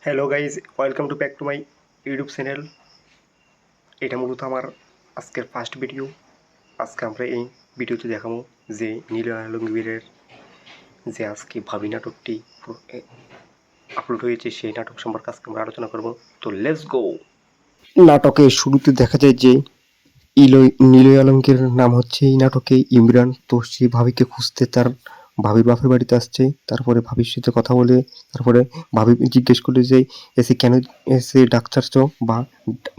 Hello guys, welcome to back to my YouTube channel. এটা মূলত আমার আজকের ফার্স্ট ভিডিও। আজকে আমরা এই ভিডিওতে দেখাবো যে নীল আলমগীরের যে আজকে ভাবি নাটকটি আপলোড হয়েছে, সেই নাটক সম্পর্কে আজকে আমরা আলোচনা করব। তো লেটস গো। নাটকের শুরুতে দেখা যায় যে নীলয় আলমগীরের নাম হচ্ছে এই নাটকে ইমরান। তো সেই ভাবিকে খুঁজতে তার ভাবির বাপের বাড়িতে আসছে। তারপরে ভাবির সাথে কথা বলে তারপরে ভাবি জিজ্ঞেস করলে যে এসে কেন এসে ডাকছো বা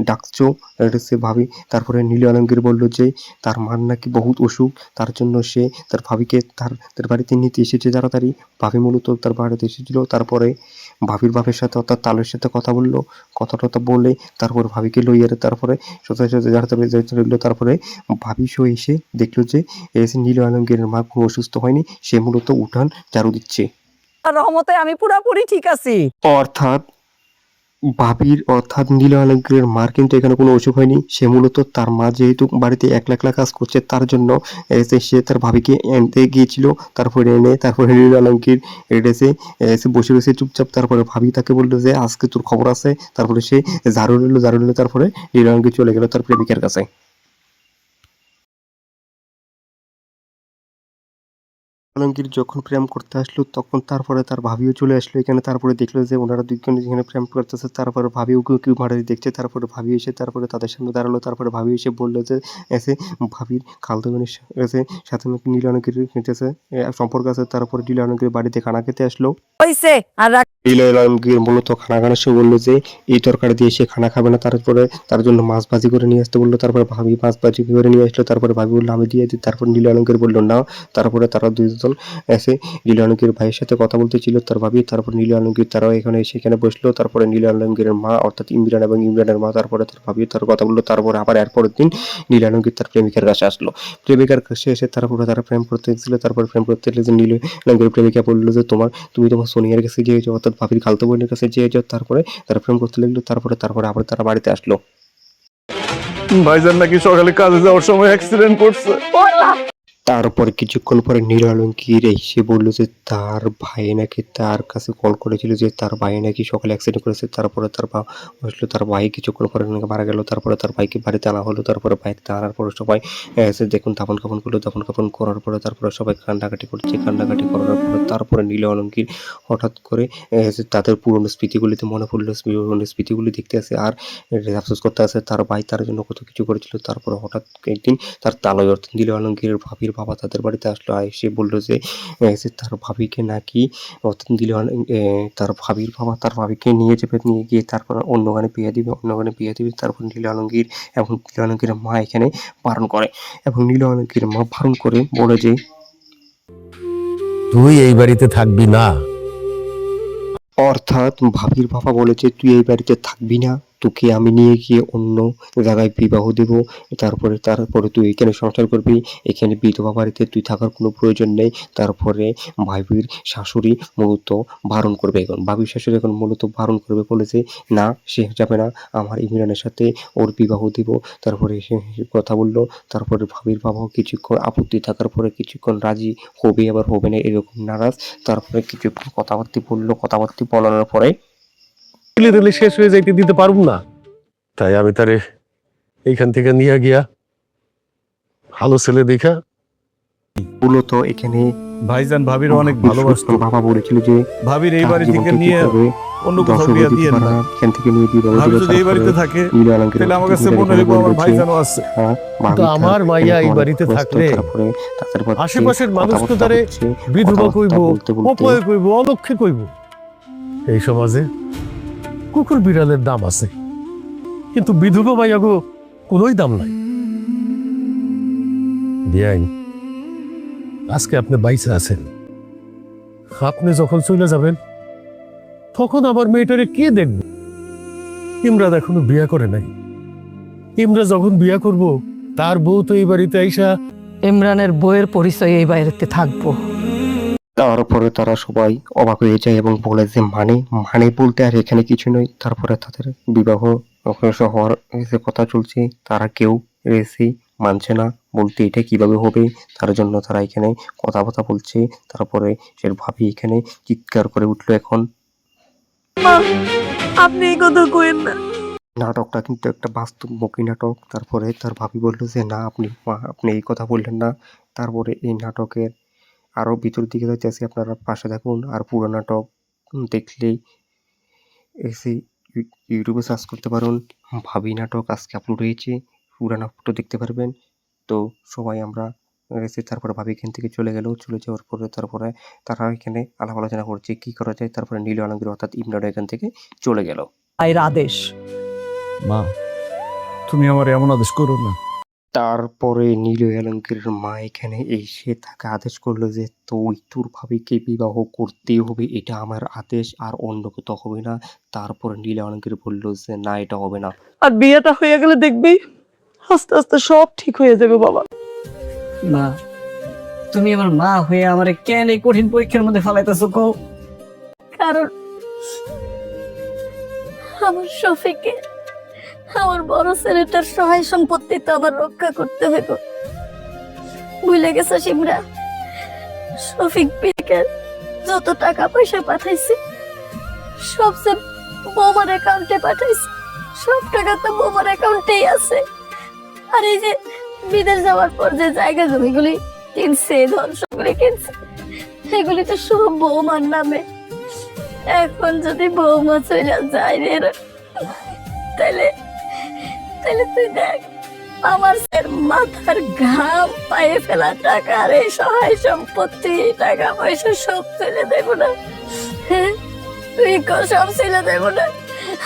ডাকছো, সে ভাবি। তারপরে নীল আলমগীর বলল যে তার মার নাকি বহুত অসুখ, তার জন্য সে তার ভাবিকে তার বাড়িতে নিতে এসেছে তাড়াতাড়ি। ভাবি মূলত তার বাড়িতে এসেছিল। তারপরে ভাবির বাপের সাথে অর্থাৎ তালের সাথে কথা বললো, কথা টথা বলে তারপর ভাবিকে লইয়ার তারপরে সোজা সোজা যাইতে লাগলো। তারপরে ভাবি সো এসে দেখলো যে এসে নীল আলমগীরের মা কোনো অসুস্থ হয়নি, সে মূলত উঠান ঝাড়ু দিচ্ছে। রহমতে আমি পুরাপুরি ঠিক আছি। অর্থাৎ অর্থাৎ নীল আলমগীরের মার কিন্তু এখানে কোনো অসুখ হয়নি। সে মূলত তার মা যেহেতু বাড়িতে একলা একলা কাজ করছে, তার জন্য সে তার ভাবিকে আনতে গিয়েছিল। তারপরে এনে তারপরে নীল আলমগীর এসে এসে বসে রয়েছে চুপচাপ। তারপরে ভাবি তাকে বললো যে আজকে তোর খবর আছে। তারপরে সে ঝাড়ু নিল তারপরে নীল আলমগীর চলে গেল তার প্রেমিকার কাছে। আলমগীর যখন প্রেম করতে আসলো তখন তারপরে তার ভাবিও চলে আসলো এখানে। তারপরে দেখলো যে ওনারা দুজন যেখানে প্রেম করতেছে, তারপরে ভাবিও কেউ মারারি দেখছে। তারপরে ভাবি এসে তারপরে তাদের সামনে দাঁড়ালো। তারপরে ভাবি এসে বললো যে এসে ভাবির খালতো বোনের সাথে নাকি নীল আলমগীর সম্পর্ক আছে। তারপরে নীল আলমগীর বাড়িতে খানা খেতে আসলো। হইছে আর নীল আলমগীর মূলত খানা খানার সময় বললো যে এই তরকারি দিয়ে সে খানা খাবে না, তারপরে তার জন্য মাছ ভাজি করে নিয়ে আসতে বললো। তারপরে ভাবি মাছ ভাজি করে নিয়ে আসলো। তারপরে ভাবি বললো আমি দিয়ে দিই। তারপর নীল আলমগীর বললো না। তারপরে তারা দুজন এসে নীল আলমগীর ভাইয়ের সাথে কথা বলতেছিল তার ভাবি। তারপর নীল আলমগীর তারাও এখানে এসে এখানে বসলো। তারপরে নীল আলমগীরের মা অর্থাৎ ইমরান এবং ইমরানের মা তারপরে তার ভাবি তার কথা বললো। তারপরে আবার এরপরের দিন নীল আলমগীর তার প্রেমিকার কাছে আসলো। প্রেমিকার কাছে এসে তারপরে তারা প্রেম করতে গেছিল। তারপরে প্রেম করতে গেলে যে নীল আলমগীর প্রেমিকা বললো যে তুমি তোমার সোনিয়ার কাছে যেয়ে যাও, অর্থাৎ ভাবির খালতো বোনের কাছে যেয়ে যাও। তারপরে তারা প্রেম করতে লাগলো। তারপরে আবার তারা বাড়িতে আসলো। ভাইজান নাকি সকালে কাজে যাওয়ার সময় অ্যাক্সিডেন্ট করছে। তারপর কিছুক্ষণ পরে নীল আলমগীর এসে বলল যে তার ভাই নাকি তার কাছে কল করেছিল যে তার ভাই নাকি সকালে অ্যাক্সিডেন্ট করেছে। তারপরে তার বসলো, তার ভাই কিছুক্ষণ পরে নাকি মারা গেল। তারপরে তার ভাইকে বাড়িতে আনা হলো। তারপরে বাড়িতে আনার পরে সবাই এসে দেখুন দাফন কাফন করলো। দাফন কাফন করার পরে তারপরে সবাই কান্নাকাটি করছে। কান্নাকাটি করার পরে তারপরে নীল আলমগীর হঠাৎ করে তাদের পুরনো স্মৃতিগুলিতে মনে পড়লো। পুরনো স্মৃতিগুলি দেখতে আসে আর আফসোস করতে আসে তার ভাই তার জন্য কত কিছু করেছিল। তারপরে হঠাৎ একদিন তার তালয় অর্থ নীল আলমগীরের ভাবির বাবা তাদের বাড়িতে আসলো। এসে বললো যে তার ভাবিকে নাকি অর্থাৎ তার ভাবির বাবা তার ভাবিকে নিয়ে গিয়ে তারপর অন্য গানে বিয়ে দিবে। তারপর নীল আলমগীর এবং নীল আলমগীরের মা এখানে বারণ করে এবং নীল আলমগীরের মা বারণ করে বলে যে তুই এই বাড়িতে থাকবি না। অর্থাৎ ভাবির বাবা বলে যে তুই এই বাড়িতে থাকবি না, তোকে আমি নিয়ে গিয়ে অন্য জায়গায় বিবাহ দেব। তারপরে তুই এখানে সংসার করবি, এখানে বিধবা বাড়িতে তুই থাকার কোনো প্রয়োজন নেই। তারপরে ভাবির শাশুড়ি মূলত বারণ করবে, এখন ভাবির শাশুড়ি এখন মূলত বারণ করবে, বলে যে না সে যাবে না, আমার ইমরানের সাথে ওর বিবাহ দিব। তারপরে সে কথা বললো। তারপরে ভাবির বাবাও কিছুক্ষণ আপত্তি থাকার পরে কিছুক্ষণ রাজি হবে আবার হবে না এরকম নারাজ। তারপরে কিছুক্ষণ কথাবার্তা বলানোর পরে দিলে শেষ হয়ে যাইতে দিতে পারব না, তাই আমি তারে এইখান থেকে নিয়ে গিয়া ভালো ছেলে দেখা। মূলত এখানে ভাইজান ভাবির অনেক ভালোবাসতো। বাবা বলেছিল যে ভাবির এই তার বাড়ি থেকে জীবনটা নিয়ে ঠিক হবে, অন্য ধ্বংস কোথাও করে বিয়া দিতে দিয়ে পারে না। না, এখান থেকে নিয়ে বিবাহ ভাবি দিল। যদি এই বাড়িতে থাকে নীল আলমগীর তাহলে আমার কাছে মনে এখানে হইব বলল আমার যে ভাইজানও আছে। হ্যাঁ, কিন্তু ভাবি আমার তার মাইয়া এই অনেক বাড়িতে ব্যস্ত। থাকলে তারপরে তাদের মধ্যে আশেপাশের মানুষ তো কথাবার্তা তারে হচ্ছে, বিধবা কইব, বলতে অপয় কইব, অলক্ষে কইব। এই সমাজে কুকুর বিড়ালের দাম আছে, কিন্তু বিধবা মাইয়াগো কোনোই দাম নাই। বিয়াইন, আজকে আপনি বাইসে আছেন, আপনি যখন চলে যাবেন তখন আমার মেয়েটারে কে দেখবে? ইমরান এখনো বিয়া করে নাই। ইমরা যখন বিয়া করব তার বউ তো এই বাড়িতে আইসা ইমরানের বইয়ের পরিচয় এই বাড়িতে থাকবো। তারপরে তারা সবাই অবাক হয়ে যায় এবং বলে যে মানে বলতে আর এখানে কিছু নয়। তারপরে তাদের বিবাহ হওয়ার যে কথা চলছে, তারা কেউ রেসি মানছে না, বলতে এটা কিভাবে হবে। তার জন্য তারা এখানে কথাবার্তা বলছে। তারপরে সে ভাবি এখানে চিৎকার করে উঠলো এখন। আপনি এই কথা কইেন না। নাটকটা কিন্তু একটা বাস্তবমুখী নাটক। তারপরে তার ভাবি বলল যে না আপনি এই কথা বললেন না। তারপরে এই নাটকের আরও ভিতর দিকে যাইতেছি, আপনারা পাশে থাকুন। আর পুরো নাটক দেখলেই এসে ইউটিউবে সার্চ করতে পারুন, ভাবি নাটক আজকে আপলোড হয়েছে, পুরো নাটকটা দেখতে পারবেন। তো সবাই আমরা এসে তারপরে ভাবি এখান থেকে চলে গেল। চলে যাওয়ার পরে তারপরে তারা এখানে আলাপ আলোচনা করছে কী করা যায়। তারপরে নীল আলমগীর অর্থাৎ ইমরান এখান থেকে চলে গেল। ভাইয়ের আদেশ। মা, তুমি আমার এমন আদেশ করো না। তারপরে নীল আলমগীরের মা এখানে এসে তাকে আদেশ করলো যে তুই তোর ভাবিকে বিবাহ করতেই হবে, এটা আমার আদেশ, আর অন্য কোথাও হবে না। তারপরে নীল আলমগীর বলল যে না, এটা হবে না। আর বিয়েটা হয়ে গেলে দেখবি আস্তে আস্তে সব ঠিক হয়ে যাবে বাবা। মা, তুমি আমার মা হয়ে আমার কেন এই কঠিন পরীক্ষার মধ্যে ফেলাইতেছো কও? কারণ আমার শফিকে, আমার বড় ছেলেটার সহায় সম্পত্তি তো আমার রক্ষা করতে হইব। ভুলে গেছো সিমরা, শফিক বিকে যত টাকা পয়সা পাঠাইছি সব যে বৌমার অ্যাকাউন্টে পাঠাইছি, সব টাকা তো বৌমার অ্যাকাউন্টেই আছে। আর এই যে বিদেশ যাওয়ার পর যে জায়গা জমিগুলি কিনছে, ধন সম্পত্তি কিনছে, এগুলি তো সব বৌমার নামে। এখন যদি বৌমা চলে যায় রে, তাহলে তাহলে তুই দেখ, আমার স্যার মাথার ঘাম পায়ে ফেলা টাকা আর এই সহায় সম্পত্তি, টাকা পয়সা সব চলে দেব না? হ্যাঁ, তুই সব ছেলে দেব না?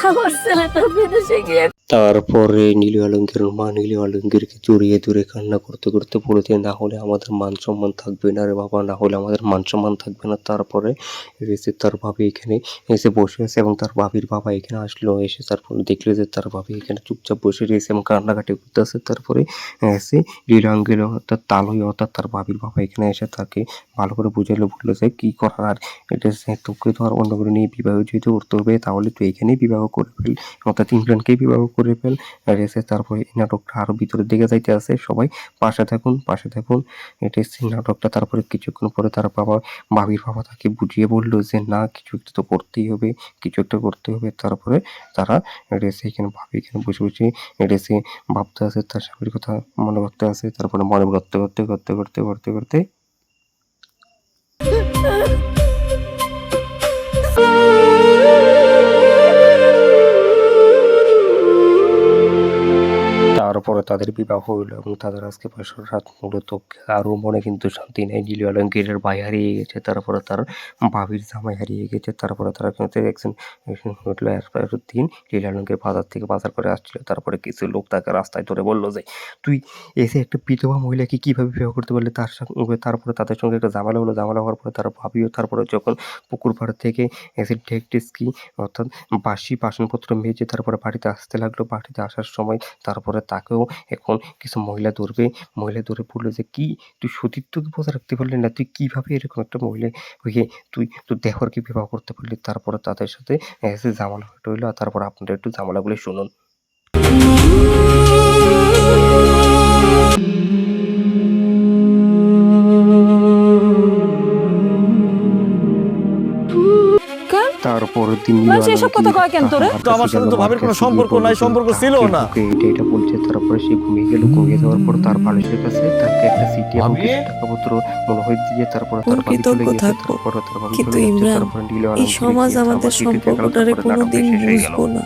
আমার ছেলেটা বিদেশে গিয়ে। তারপরে নীল আলমগীরের মা নীল আলমগীরকে জড়িয়ে ধরে কান্না করতে করতে বলেছে না হলে আমাদের মান সম্মান থাকবে না রে বাবা, না হলে আমাদের মান সম্মান থাকবে না। তারপরে এসে তার ভাবি এখানে এসে বসে আছে এবং তার ভাবির বাবা এখানে আসলো। এসে তারপরে দেখলো যে তার ভাবি এখানে চুপচাপ বসে রয়েছে এবং কান্নাকাটি করতে আছে। তারপরে এসে নীল আলমগীর অর্থাৎ তালই অর্থাৎ তার ভাবির বাবা এখানে এসে তাকে ভালো করে বুঝালো, বললো যে কী করার, আর এটা তোকে তো আর অন্য করে নিয়ে বিবাহ যেহেতু করতে হবে, তাহলে তুই এখানেই বিবাহ করে ফেল, অর্থাৎ ইমরানকেই বিবাহ করে ফেল। আর এসে তারপরে এই নাটকটা আরো ভিতরের দিকে যাইতে আছে। সবাই পাশে থাকুন, পাশে থাকুন। এটা হচ্ছে নাটকটা। তারপরে কিছুক্ষণ পরে তার ভাবির বাবা তাকে বুঝিয়ে বললো যে না, কিছু একটা তো করতেই হবে, কিছু একটা করতে হবে। তারপরে তারা রেসে এখানে ভাবি এখানে বসে বসে রেসে ভাবতে আছে, তার স্বামীর কথা মনে করতে আছে। তারপরে মনে করতে করতে করতে করতে করতে করতে তারপরে তাদের বিবাহ হইল এবং তাদের আজকে বছর রাত মূলত কারো মনে কিন্তু শান্তি নেই। নীল আলমগীরের ভাই হারিয়ে গেছে, তারপরে তার ভাবির জামাই হারিয়ে গেছে। তারপরে তারা কিন্তু একজন হলো দিন নীল আলমগীর বাজার থেকে বাজার করে আসছিল। তারপরে কিছু লোক তাকে রাস্তায় ধরে বললো যে তুই এসে একটা বিধবা মহিলাকে কীভাবে বিবাহ করতে পারলি। তার সঙ্গে তারপরে তাদের সঙ্গে একটা ঝামেলা হলো। ঝামেলা হওয়ার পরে তারা ভাবিও তারপরে যখন পুকুর পাড় থেকে এসে ঢেকটিস্কি অর্থাৎ বাসি বাসনপত্র মেজে তারপরে বাড়িতে আসতে লাগলো। বাড়িতে আসার সময় তারপরে তাকেও এখন কিছু মহিলা ধরে বললো যে কি তুই সতীত্বকে বজায় রাখতে পারলি না, তুই কিভাবে এরকম একটা মহিলা হয়ে তুই তোর দেহরকে বিবাহ করতে পারলি। তারপরে তাদের সাথে এসে ঝামেলা হইলো। আর তারপর আপনারা একটু ঝামেলাগুলি শুনুন। তারপরের দিন এসব কথা কয় কেন তোরে? তো আমার সাথে তো ভাবির কোনো সম্পর্ক নাই, সম্পর্ক ছিল না। এটা বলছে। তারপরে সে ঘুমিয়ে গেল। ঘুমিয়ে যাওয়ার পর তার বালিশের কাছে তাকে একটা সিটি এবং কিছু টাকাপত্র মনে হয় দিয়ে তারপরে তার ভাবি চলে গেছে। তারপরে তার ভাবি চলে গেছে। তারপরে নীল আলমগীর এই সমাজ আমাদের সম্পর্কটারে কোনোদিন বুঝবো না।